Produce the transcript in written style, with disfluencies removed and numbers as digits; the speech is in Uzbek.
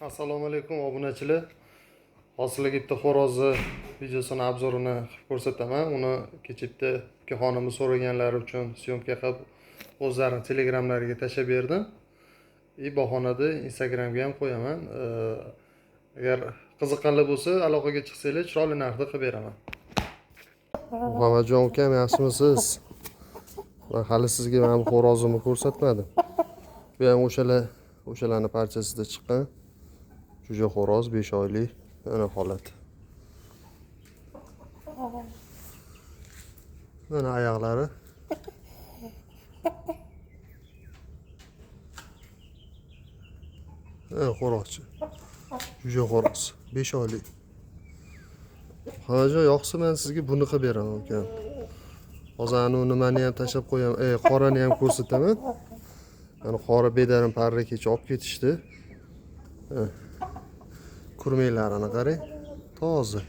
Assalomu alaykum obunachilar. Hozirlik bitta xo'rozni videosini obzorini qilib ko'rsataman. Uni kecha bitta ukaxonimiz so'raganlari uchun syomka qilib o'zlarining telegramlariga tashlab berdim. Bahonada Instagramga ham qo'yaman. Agar qiziqqanlar bo'lsa, aloqaga chiqsanglar, chiroyli narxda qilib beraman. Muhammadjon ukam, yaxshimisiz? Men hali sizga mana bu xo'rozimni ko'rsatmadim. Bu ham o'shalarning parchasida chiqqan. Jo'ja xo'roz 5 oylik mana holati. Mana oyoqlari. Xo'rozchi. Jo'ja xo'roz 5 oylik. Hozir yo'qsa men sizga buni qilib beraman ukam. Hozir nimani ham tashlab qo'yaman. Qorani ham ko'rsataman. Mana qora bedarim parra kecha olib ketishdi. Kurmaklarini qarang. Toza.